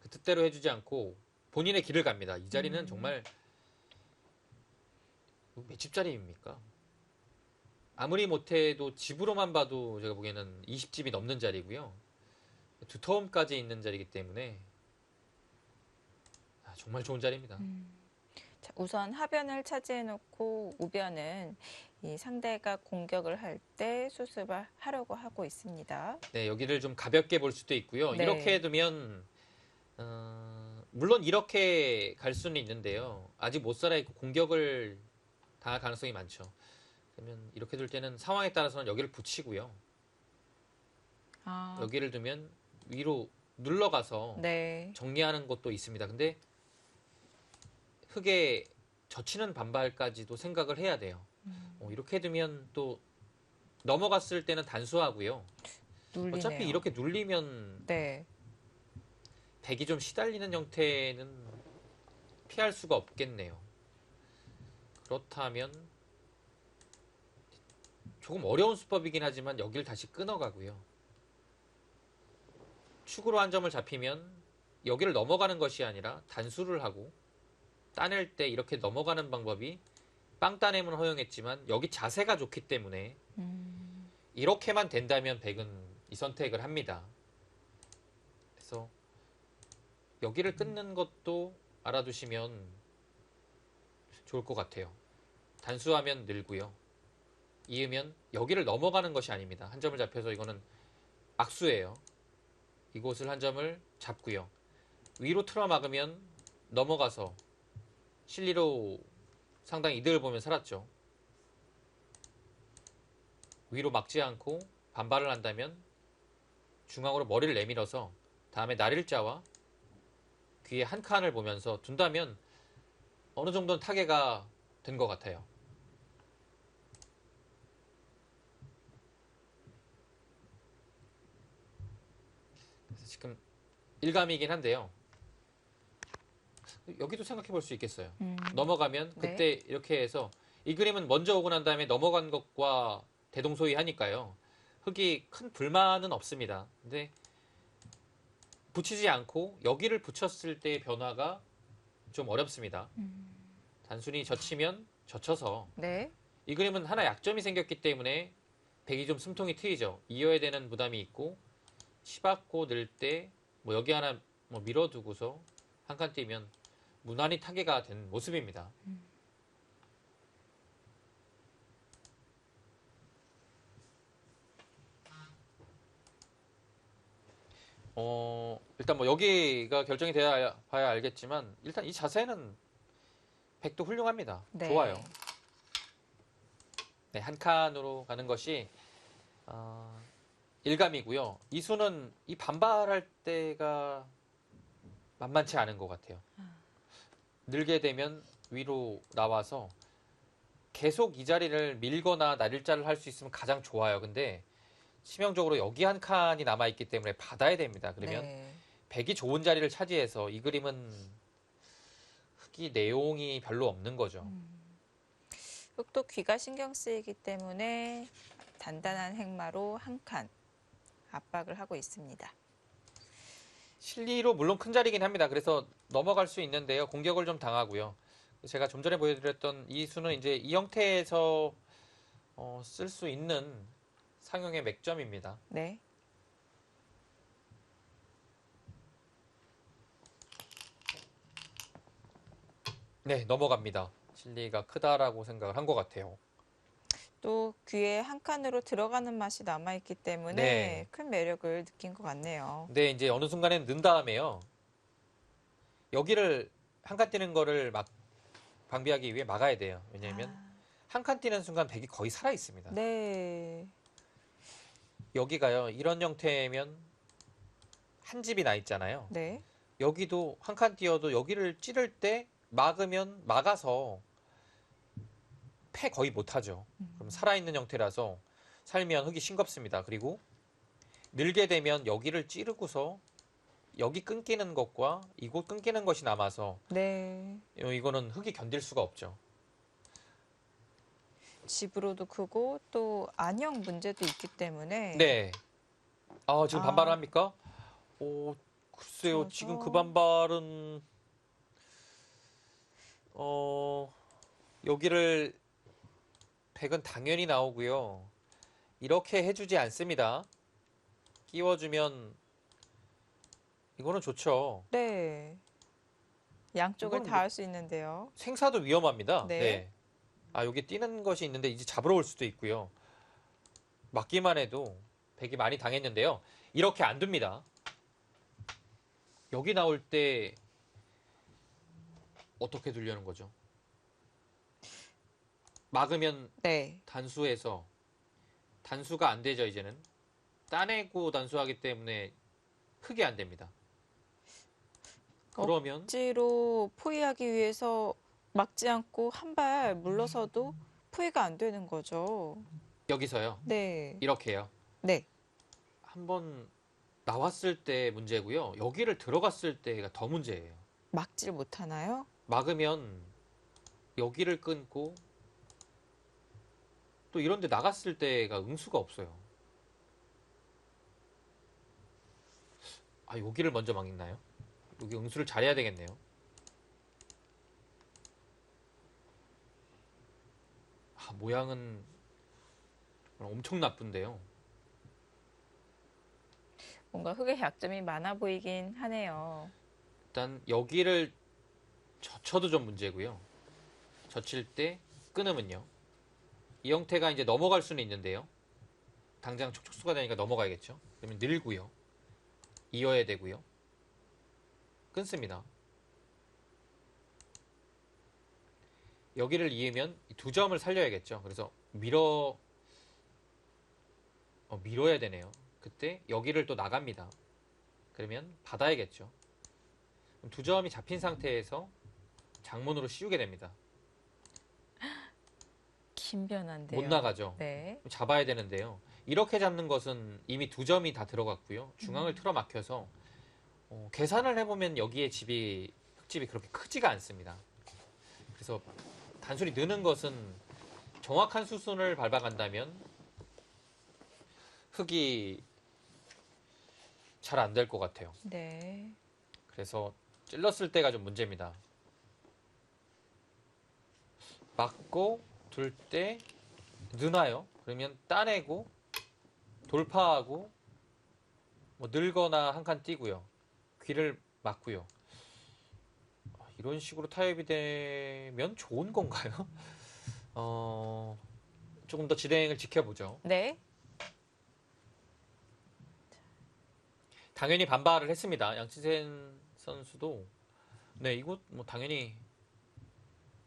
그 뜻대로 해주지 않고 본인의 길을 갑니다. 이 자리는 정말 몇 집 자리입니까? 아무리 못해도 집으로만 봐도 제가 보기에는 20집이 넘는 자리고요. 두터움까지 있는 자리이기 때문에 정말 좋은 자리입니다. 자, 우선 하변을 차지해놓고 우변은 이 상대가 공격을 할 때 수습을 하려고 하고 있습니다. 네, 여기를 좀 가볍게 볼 수도 있고요. 네. 이렇게 해두면 물론 이렇게 갈 수는 있는데요. 아직 못 살아있고 공격을 당할 가능성이 많죠. 그러면 이렇게 둘 때는 상황에 따라서는 여기를 붙이고요. 아, 여기를 두면 위로 눌러가서 네. 정리하는 것도 있습니다. 근데 흙에 젖히는 반발까지도 생각을 해야 돼요. 이렇게 두면 또 넘어갔을 때는 단수하고요. 눌리네요. 어차피 이렇게 눌리면 네. 백이 좀 시달리는 형태는 피할 수가 없겠네요. 그렇다면 조금 어려운 수법이긴 하지만 여기를 다시 끊어가고요. 축으로 한 점을 잡히면 여기를 넘어가는 것이 아니라 단수를 하고 따낼 때 이렇게 넘어가는 방법이 빵 따냄은 허용했지만 여기 자세가 좋기 때문에 이렇게만 된다면 백은 이 선택을 합니다. 그래서 여기를 끊는 것도 알아두시면 좋을 것 같아요. 단수하면 늘고요. 이으면 여기를 넘어가는 것이 아닙니다. 한 점을 잡혀서 이거는 악수예요. 이곳을 한 점을 잡고요. 위로 틀어 막으면 넘어가서 실리로 상당히 이득을 보면 살았죠. 위로 막지 않고 반발을 한다면 중앙으로 머리를 내밀어서 다음에 날일자와 귀에 한 칸을 보면서 둔다면 어느 정도는 타개가 된 것 같아요. 그래서 지금 일감이긴 한데요. 여기도 생각해 볼 수 있겠어요. 넘어가면 그때 이렇게 해서 이 그림은 먼저 오고 난 다음에 넘어간 것과 대동소이하니까요. 흙이 큰 불만은 없습니다. 근데 붙이지 않고 여기를 붙였을 때의 변화가 좀 어렵습니다. 단순히 젖히면 젖혀서 네. 이 그림은 하나 약점이 생겼기 때문에 백이 좀 숨통이 트이죠. 이어야 되는 부담이 있고 치받고 늘 때 뭐 여기 하나 뭐 밀어두고서 한 칸 띄면 무난히 타개가 된 모습입니다. 일단 뭐 여기가 결정이 돼야 봐야 알겠지만 일단 이 자세는 백도 훌륭합니다. 네. 좋아요. 네, 한 칸으로 가는 것이 일감이고요. 이 수는 이 반발할 때가 만만치 않은 것 같아요. 늘게 되면 위로 나와서 계속 이 자리를 밀거나 날일자를 할 수 있으면 가장 좋아요. 근데 치명적으로 여기 한 칸이 남아있기 때문에 받아야 됩니다. 그러면 네. 백이 좋은 자리를 차지해서 이 그림은 흙이 내용이 별로 없는 거죠. 흙도 귀가 신경 쓰이기 때문에 단단한 행마로 한 칸 압박을 하고 있습니다. 실리로 물론 큰 자리긴 합니다. 그래서 넘어갈 수 있는데요. 공격을 좀 당하고요. 제가 좀 전에 보여드렸던 이 수는 이제 이 형태에서 쓸 수 있는 상용의 맥점입니다. 네. 네, 넘어갑니다. 실리가 크다라고 생각을 한 것 같아요. 또 귀에 한 칸으로 들어가는 맛이 남아있기 때문에 네. 큰 매력을 느낀 것 같네요. 근데 이제 어느 순간에 는 다음에요. 여기를 한 칸 뛰는 거를 막 방비하기 위해 막아야 돼요. 왜냐하면 한 칸 뛰는 순간 백이 거의 살아 있습니다. 네. 여기가요. 이런 형태면 한 집이 나 있잖아요. 네. 여기도 한 칸 뛰어도 여기를 찌를 때 막으면 막아서 패 거의 못하죠. 그럼 살아있는 형태라서 살면 흙이 싱겁습니다. 그리고 늘게 되면 여기를 찌르고서 여기 끊기는 것과 이곳 끊기는 것이 남아서 네. 이거는 흙이 견딜 수가 없죠. 집으로도 크고 또 안형 문제도 있기 때문에 네. 지금 아. 반발을 합니까? 글쎄요. 저죠. 지금 그 반발은 여기를 백은 당연히 나오고요. 이렇게 해주지 않습니다. 끼워주면 이거는 좋죠. 네. 양쪽을 이거는 다 할 수 있는데요. 생사도 위험합니다. 네. 네. 여기 뛰는 것이 있는데 이제 잡으러 올 수도 있고요. 맞기만 해도 백이 많이 당했는데요. 이렇게 안 둡니다. 여기 나올 때 어떻게 두려는 거죠? 막으면 네. 단수해서 단수가 안 되죠, 이제는. 따내고 단수하기 때문에 흙이 안 됩니다. 그러면 억지로 포위하기 위해서 막지 않고 한 발 물러서도 포위가 안 되는 거죠. 여기서요. 네. 이렇게요. 네. 한번 나왔을 때 문제고요. 여기를 들어갔을 때가 더 문제예요. 막질 못하나요? 막으면 여기를 끊고 또 이런 데 나갔을 때가 응수가 없어요. 아, 여기를 먼저 막나요? 여기 응수를 잘해야 되겠네요. 아, 모양은 엄청 나쁜데요. 뭔가 흙의 약점이 많아 보이긴 하네요. 일단 여기를 젖혀도 좀 문제고요. 젖힐 때 끊으면요. 이 형태가 이제 넘어갈 수는 있는데요. 당장 촉촉수가 되니까 넘어가야겠죠. 그러면 늘고요. 이어야 되고요. 끊습니다. 여기를 이으면 두 점을 살려야겠죠. 그래서 밀어야 되네요. 그때 여기를 또 나갑니다. 그러면 받아야겠죠. 그럼 두 점이 잡힌 상태에서 장문으로 씌우게 됩니다. 긴 변화인데요. 못 나가죠. 네. 잡아야 되는데요. 이렇게 잡는 것은 이미 두 점이 다 들어갔고요. 중앙을 틀어 막혀서 계산을 해보면 여기에 흙집이 그렇게 크지가 않습니다. 그래서 단순히 느는 것은 정확한 수순을 밟아간다면 흙이 잘 안 될 것 같아요. 네. 그래서 찔렀을 때가 좀 문제입니다. 막고 둘 때 느나요? 그러면 따내고 돌파하고 뭐 늘거나 한 칸 띄고요. 귀를 막고요. 이런 식으로 타협이 되면 좋은 건가요? 조금 더 진행을 지켜보죠. 네. 당연히 반발을 했습니다. 양치센 선수도 네, 이거 뭐 당연히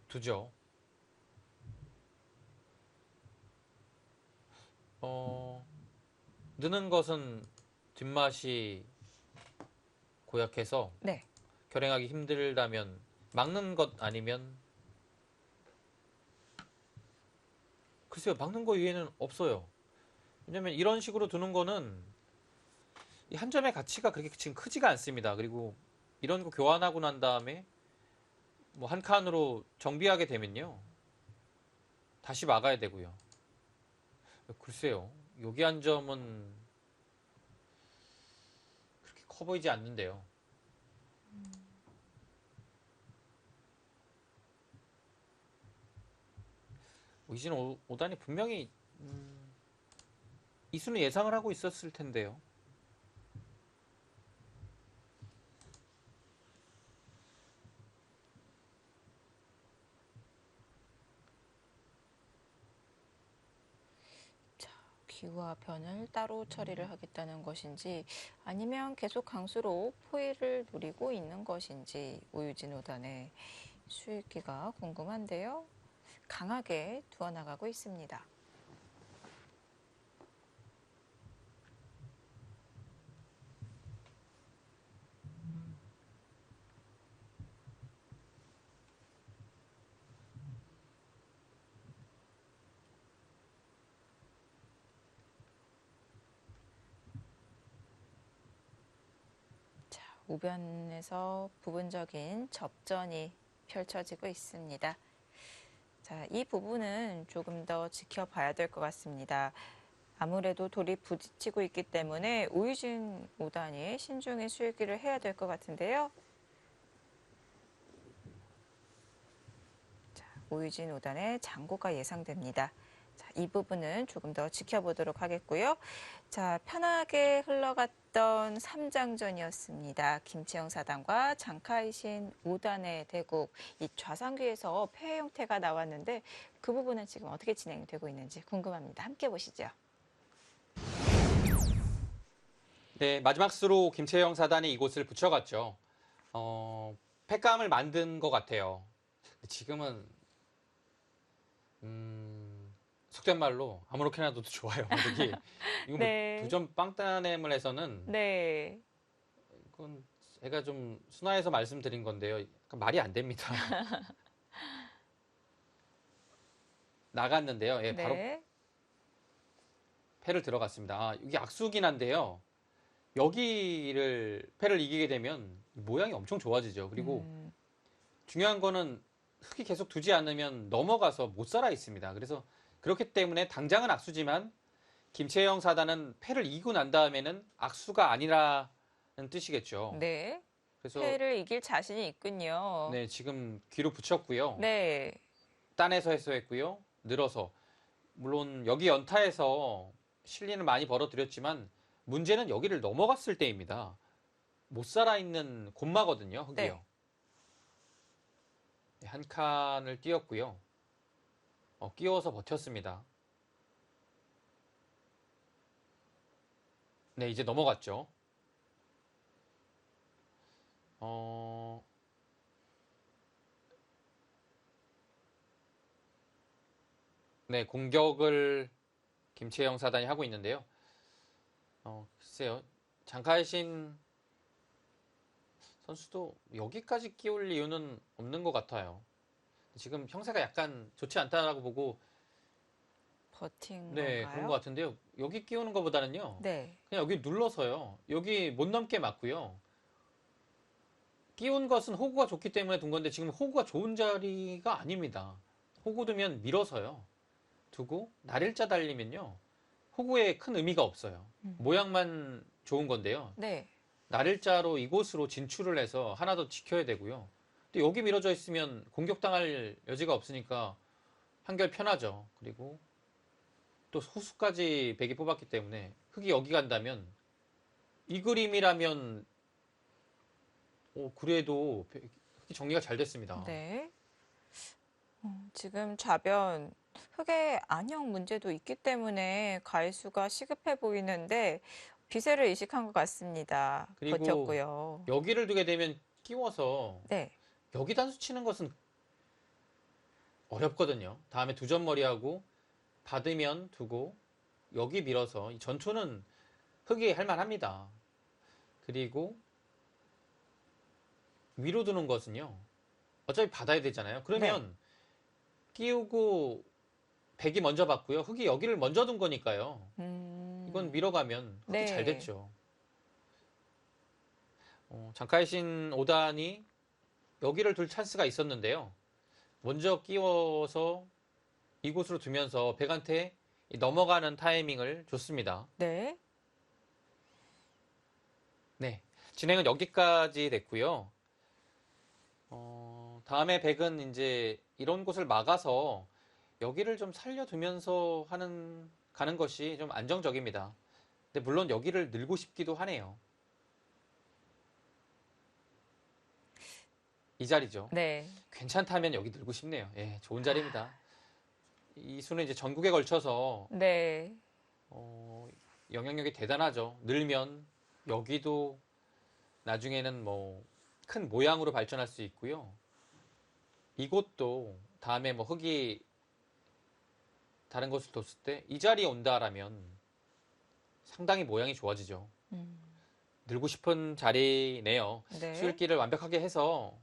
두죠. 느는 것은 뒷맛이 고약해서 네. 결행하기 힘들다면 막는 것 아니면 글쎄요, 막는 거 이외에는 없어요. 왜냐면 이런 식으로 두는 거는 이 한 점의 가치가 그렇게 지금 크지가 않습니다. 그리고 이런 거 교환하고 난 다음에 뭐 한 칸으로 정비하게 되면요. 다시 막아야 되고요. 글쎄요. 여기 한 점은 그렇게 커 보이지 않는데요. 이진 5단이 분명히 이 수는 예상을 하고 있었을 텐데요. 기후와 변을 따로 처리를 하겠다는 것인지 아니면 계속 강수로 포위를 노리고 있는 것인지 오유진 5단의 수익기가 궁금한데요. 강하게 두어나가고 있습니다. 우변에서 부분적인 접전이 펼쳐지고 있습니다. 자, 이 부분은 조금 더 지켜봐야 될 것 같습니다. 아무래도 돌이 부딪히고 있기 때문에 오유진 5단이 신중히 수익기를 해야 될 것 같은데요. 자, 오유진 5단의 장고가 예상됩니다. 자, 이 부분은 조금 더 지켜보도록 하겠고요. 자, 편하게 흘러갔던 3장전이었습니다. 김채영 사단과 장카이신 5단의 대국. 이 좌상귀에서 패 형태가 나왔는데 그 부분은 지금 어떻게 진행되고 있는지 궁금합니다. 함께 보시죠. 네, 마지막 수로 김채영 사단이 이곳을 붙여갔죠. 팩감을 만든 것 같아요. 지금은 속된 말로 아무렇게나 둬도 좋아요. 여기 이거 뭐 두 네. 점 빵따냄을 해서는 네. 그건 제가 좀 순화해서 말씀드린 건데요. 약간 말이 안 됩니다. 나갔는데요. 예, 바로 네. 패를 들어갔습니다. 아, 이게 악수긴 한데요. 여기를 패를 이기게 되면 모양이 엄청 좋아지죠. 그리고 음, 중요한 거는 흙이 계속 두지 않으면 넘어가서 못 살아 있습니다. 그래서 그렇기 때문에 당장은 악수지만 김채영 사단은 패를 이기고 난 다음에는 악수가 아니라는 뜻이겠죠. 네. 그래서 패를 이길 자신이 있군요. 네, 지금 귀로 붙였고요. 네. 딴에서 해소했고요. 늘어서 물론 여기 연타에서 실리는 많이 벌어들였지만 문제는 여기를 넘어갔을 때입니다. 못 살아있는 곤마거든요. 흙이요. 네. 네, 한 칸을 띄웠고요. 끼워서 버텼습니다. 네, 이제 넘어갔죠. 어, 네, 공격을 김채영 사단이 하고 있는데요. 글쎄요. 장카이신 선수도 여기까지 끼울 이유는 없는 것 같아요. 지금 형세가 약간 좋지 않다라고 보고, 버틴 네, 그런 것 건가요? 같은데요. 여기 끼우는 것보다는요. 네. 그냥 여기 눌러서요. 여기 못 넘게 맞고요. 끼운 것은 호구가 좋기 때문에 둔 건데 지금 호구가 좋은 자리가 아닙니다. 호구 두면 밀어서요. 두고 날일자 달리면요. 호구에 큰 의미가 없어요. 모양만 좋은 건데요. 네. 날일자로 이곳으로 진출을 해서 하나 더 지켜야 되고요. 또 여기 밀어져 있으면 공격당할 여지가 없으니까 한결 편하죠. 그리고 또 후수까지 백이 뽑았기 때문에 흙이 여기 간다면 이 그림이라면 그래도 흙이 정리가 잘 됐습니다. 네. 지금 좌변 흙의 안형 문제도 있기 때문에 가위수가 시급해 보이는데 비세를 이식한 것 같습니다. 그리고 버텼고요. 여기를 두게 되면 끼워서 네. 여기 단수 치는 것은 어렵거든요. 다음에 두 점 머리하고 받으면 두고 여기 밀어서 이 전초는 흙이 할만합니다. 그리고 위로 두는 것은요. 어차피 받아야 되잖아요. 네. 그러면 끼우고 백이 먼저 받고요. 흙이 여기를 먼저 둔 거니까요. 이건 밀어가면 흙이 잘 네. 됐죠. 장카이신 5단이 여기를 둘 찬스가 있었는데요. 먼저 끼워서 이곳으로 두면서 백한테 넘어가는 타이밍을 줬습니다. 네. 네, 진행은 여기까지 됐고요. 다음에 백은 이제 이런 곳을 막아서 여기를 좀 살려두면서 가는 것이 좀 안정적입니다. 근데 물론 여기를 늘고 싶기도 하네요. 이 자리죠. 네. 괜찮다면 여기 늘고 싶네요. 예, 좋은 자리입니다. 이 수는 이제 전국에 걸쳐서 네. 영향력이 대단하죠. 늘면 여기도 나중에는 뭐 큰 모양으로 발전할 수 있고요. 이곳도 다음에 뭐 흙이 다른 곳을 뒀을 때 이 자리에 온다라면 상당히 모양이 좋아지죠. 늘고 싶은 자리네요. 네. 수일기를 완벽하게 해서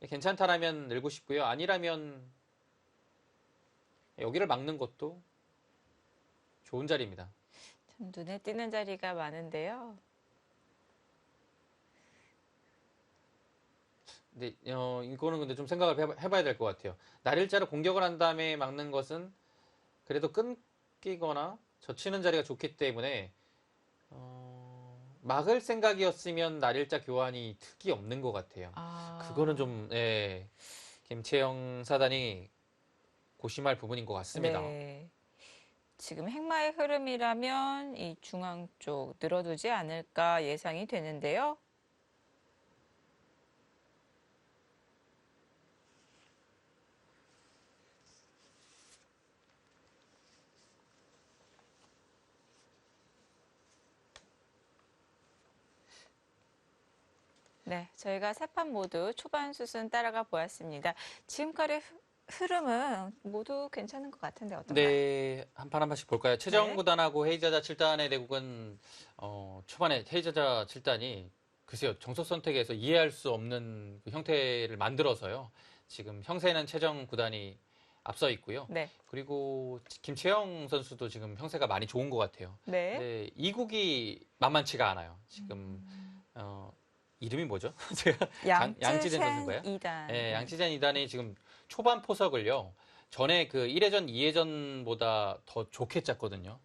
괜찮다라면 늘고 싶고요. 아니라면 여기를 막는 것도 좋은 자리입니다. 참 눈에 띄는 자리가 많은데요. 근데 이거는 근데 좀 생각을 해봐야 될 것 같아요. 날일자로 공격을 한 다음에 막는 것은 그래도 끊기거나 젖히는 자리가 좋기 때문에 막을 생각이었으면 날일자 교환이 득이 없는 것 같아요. 그거는 좀 김채영 사단이 고심할 부분인 것 같습니다. 네. 지금 행마의 흐름이라면 이 중앙 쪽 늘어두지 않을까 예상이 되는데요. 네, 저희가 세 판 모두 초반 수순 따라가 보았습니다. 지금까지 흐름은 모두 괜찮은 것 같은데 어떤가요? 네, 한 판 한 판씩 볼까요? 최정 구단하고 헤이자자 7단의 대국은 초반에 헤이자자 7단이 글쎄요, 정석 선택에서 이해할 수 없는 그 형태를 만들어서요. 지금 형세는 최정 구단이 앞서 있고요. 네. 그리고 김채영 선수도 지금 형세가 많이 좋은 것 같아요. 네. 네, 이국이 만만치가 않아요. 지금 이름이 뭐죠? 제가 양치젠 선수인가요? 2단. 네, 양치젠 2단이 지금 초반 포석을요. 전에 그 1회전, 2회전보다 더 좋게 짰거든요.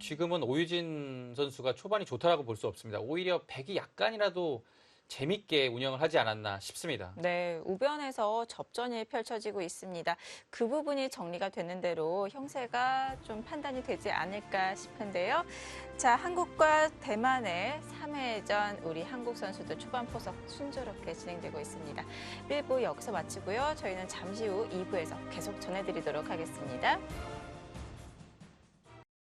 지금은 오유진 선수가 초반이 좋다라고 볼 수 없습니다. 오히려 백이 약간이라도 재밌게 운영을 하지 않았나 싶습니다. 네, 우변에서 접전이 펼쳐지고 있습니다. 그 부분이 정리가 되는 대로 형세가 좀 판단이 되지 않을까 싶은데요. 자, 한국과 대만의 3회전 우리 한국 선수들 초반 포석 순조롭게 진행되고 있습니다. 1부 여기서 마치고요. 저희는 잠시 후 2부에서 계속 전해드리도록 하겠습니다.